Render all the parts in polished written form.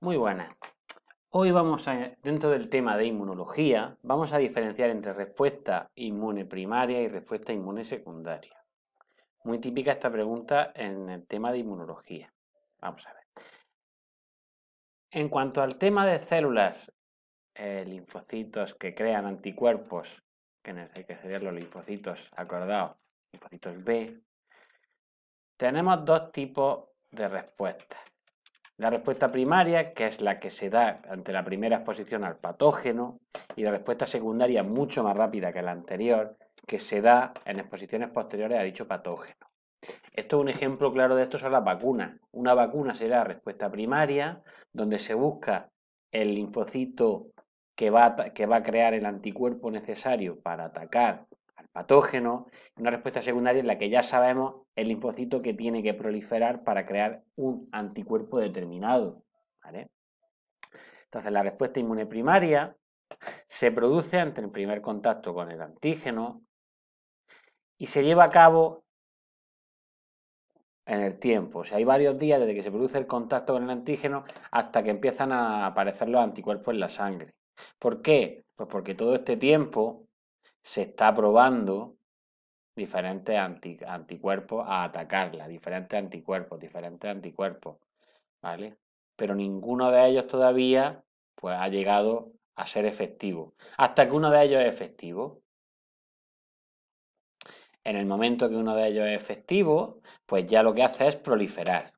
Muy buenas. Hoy dentro del tema de inmunología, vamos a diferenciar entre respuesta inmune primaria y respuesta inmune secundaria. Muy típica esta pregunta en el tema de inmunología. Vamos a ver. En cuanto al tema de células, linfocitos que crean anticuerpos, que serían los linfocitos, acordados, linfocitos B, tenemos dos tipos de respuestas. La respuesta primaria, que es la que se da ante la primera exposición al patógeno, y la respuesta secundaria, mucho más rápida que la anterior, que se da en exposiciones posteriores a dicho patógeno. Esto es un ejemplo claro de esto son las vacunas. Una vacuna será respuesta primaria, donde se busca el linfocito que va a crear el anticuerpo necesario para atacar al patógeno, y una respuesta secundaria en la que ya sabemos el linfocito que tiene que proliferar para crear un anticuerpo determinado. ¿Vale? Entonces, la respuesta inmune primaria se produce ante el primer contacto con el antígeno y se lleva a cabo en el tiempo. O sea, hay varios días desde que se produce el contacto con el antígeno hasta que empiezan a aparecer los anticuerpos en la sangre. ¿Por qué? Pues porque todo este tiempo se está probando diferentes anticuerpos a atacarla, diferentes anticuerpos, ¿vale? Pero ninguno de ellos todavía pues, ha llegado a ser efectivo. Hasta que uno de ellos es efectivo. En el momento que uno de ellos es efectivo, pues ya lo que hace es proliferar.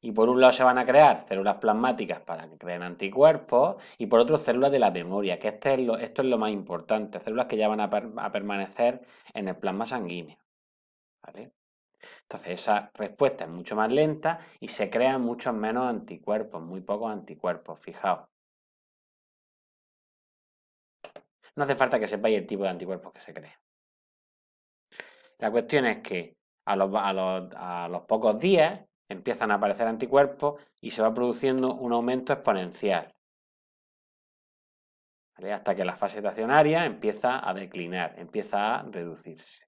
Y por un lado se van a crear células plasmáticas para que creen anticuerpos y por otro células de la memoria, que esto es lo más importante, células que ya van a permanecer en el plasma sanguíneo. ¿Vale? Entonces esa respuesta es mucho más lenta y se crean muchos menos anticuerpos, muy pocos anticuerpos, fijaos. No hace falta que sepáis el tipo de anticuerpos que se crea. La cuestión es que a los pocos días empiezan a aparecer anticuerpos y se va produciendo un aumento exponencial. ¿Vale? Hasta que la fase estacionaria empieza a declinar, empieza a reducirse.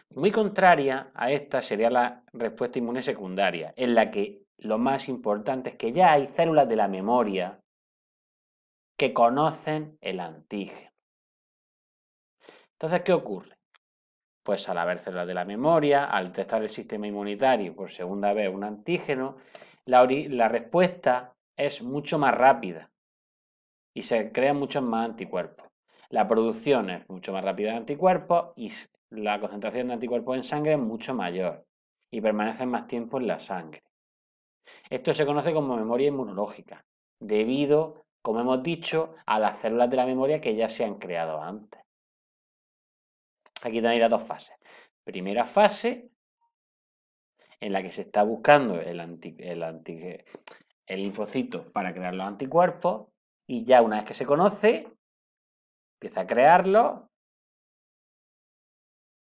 Muy contraria a esta sería la respuesta inmune secundaria, en la que lo más importante es que ya hay células de la memoria que conocen el antígeno. Entonces, ¿qué ocurre? Pues al haber células de la memoria, al detectar el sistema inmunitario por segunda vez un antígeno, la respuesta es mucho más rápida y se crean muchos más anticuerpos. La producción es mucho más rápida de anticuerpos y la concentración de anticuerpos en sangre es mucho mayor y permanecen más tiempo en la sangre. Esto se conoce como memoria inmunológica, debido, como hemos dicho, a las células de la memoria que ya se han creado antes. Aquí tenéis las dos fases. Primera fase, en la que se está buscando el linfocito para crear los anticuerpos, y ya una vez que se conoce, empieza a crearlo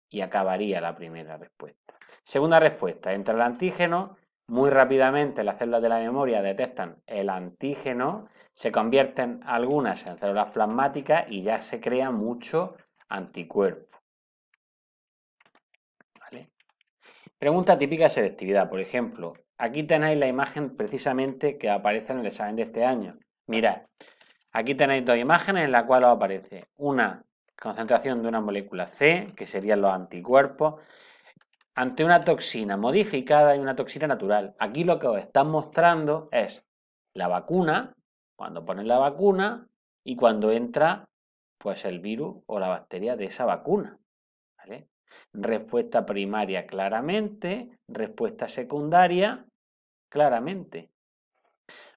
y acabaría la primera respuesta. Segunda respuesta, entra el antígeno, muy rápidamente las células de la memoria detectan el antígeno, se convierten algunas en células plasmáticas y ya se crea mucho anticuerpo. ¿Vale? Pregunta típica de selectividad, por ejemplo, aquí tenéis la imagen precisamente que aparece en el examen de este año. Mirad, aquí tenéis dos imágenes en las cuales os aparece una concentración de una molécula C, que serían los anticuerpos, ante una toxina modificada y una toxina natural. Aquí lo que os están mostrando es la vacuna, cuando ponen la vacuna y cuando entra pues el virus o la bacteria de esa vacuna. ¿Vale? Respuesta primaria claramente, respuesta secundaria claramente.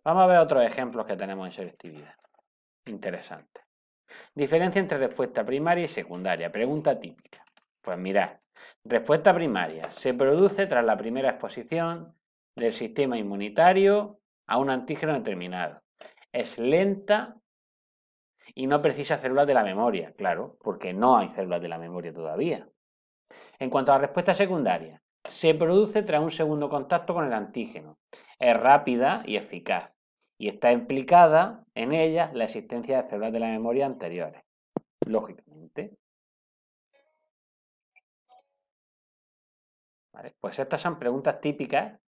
Vamos a ver otros ejemplos que tenemos en selectividad. Interesante. Diferencia entre respuesta primaria y secundaria. Pregunta típica. Pues mirad, respuesta primaria se produce tras la primera exposición del sistema inmunitario a un antígeno determinado. Es lenta y no precisa células de la memoria, claro, porque no hay células de la memoria todavía. En cuanto a la respuesta secundaria, se produce tras un segundo contacto con el antígeno. Es rápida y eficaz y está implicada en ella la existencia de células de la memoria anteriores, lógicamente. ¿Vale? Pues estas son preguntas típicas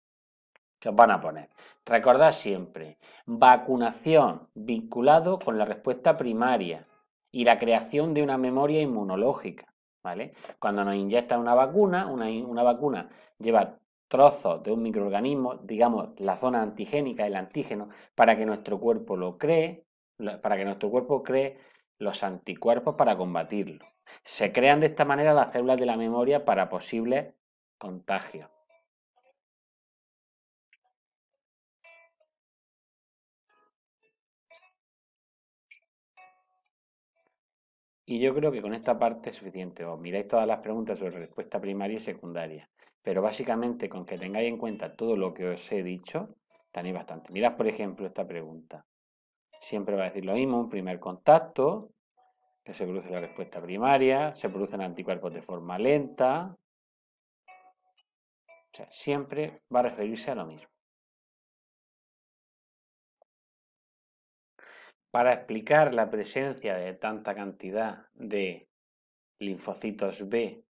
que os van a poner. Recordad siempre, vacunación vinculado con la respuesta primaria y la creación de una memoria inmunológica, ¿vale? Cuando nos inyectan una vacuna lleva trozos de un microorganismo, digamos, la zona antigénica, el antígeno, para que nuestro cuerpo lo cree, para que nuestro cuerpo cree los anticuerpos para combatirlo. Se crean de esta manera las células de la memoria para posibles contagios. Y yo creo que con esta parte es suficiente. Os miráis todas las preguntas sobre respuesta primaria y secundaria. Pero básicamente con que tengáis en cuenta todo lo que os he dicho, tenéis bastante. Mirad, por ejemplo, esta pregunta. Siempre va a decir lo mismo, un primer contacto, que se produce la respuesta primaria, se producen anticuerpos de forma lenta. O sea, siempre va a referirse a lo mismo. Para explicar la presencia de tanta cantidad de linfocitos B,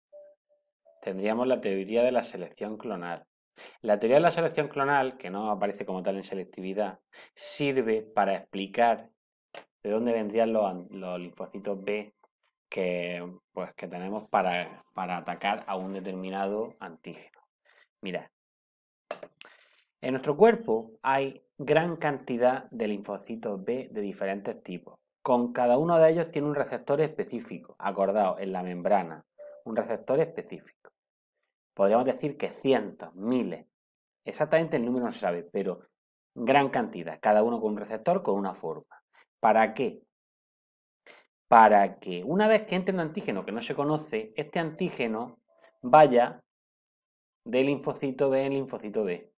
tendríamos la teoría de la selección clonal. La teoría de la selección clonal, que no aparece como tal en selectividad, sirve para explicar de dónde vendrían los linfocitos B que tenemos para atacar a un determinado antígeno. Mirad, en nuestro cuerpo hay gran cantidad de linfocitos B de diferentes tipos. Con cada uno de ellos tiene un receptor específico, acordaos, en la membrana, un receptor específico. Podríamos decir que cientos, miles. Exactamente el número no se sabe, pero gran cantidad, cada uno con un receptor con una forma. ¿Para qué? Para que una vez que entre un antígeno que no se conoce, este antígeno vaya de linfocito B en linfocito B.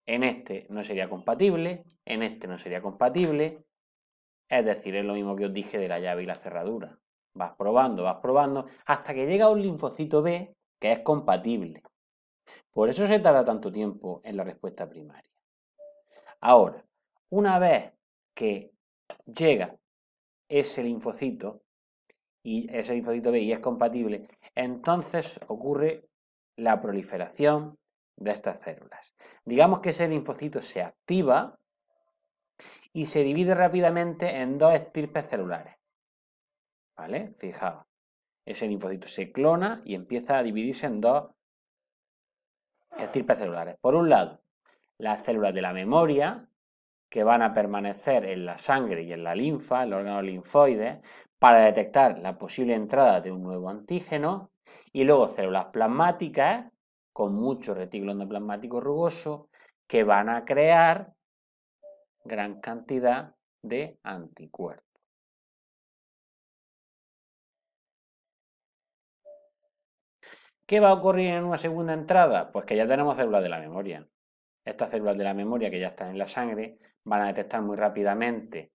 En este no sería compatible, en este no sería compatible. Es decir, es lo mismo que os dije de la llave y la cerradura. Vas probando, hasta que llega un linfocito B que es compatible. Por eso se tarda tanto tiempo en la respuesta primaria. Ahora, una vez que llega ese linfocito B y es compatible, entonces ocurre la proliferación de estas células. Digamos que ese linfocito se activa y se divide rápidamente en dos estirpes celulares. ¿Vale? Fijaos, ese linfocito se clona y empieza a dividirse en dos estirpes celulares. Por un lado, las células de la memoria, que van a permanecer en la sangre y en la linfa, en los órganos linfoides, para detectar la posible entrada de un nuevo antígeno, y luego células plasmáticas, con mucho retículo endoplasmático rugoso, que van a crear gran cantidad de anticuerpos. ¿Qué va a ocurrir en una segunda entrada? Pues que ya tenemos células de la memoria. Estas células de la memoria que ya están en la sangre van a detectar muy rápidamente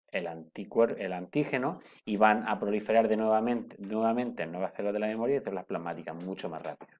el antígeno y van a proliferar nuevamente en nuevas células de la memoria y células plasmáticas mucho más rápido.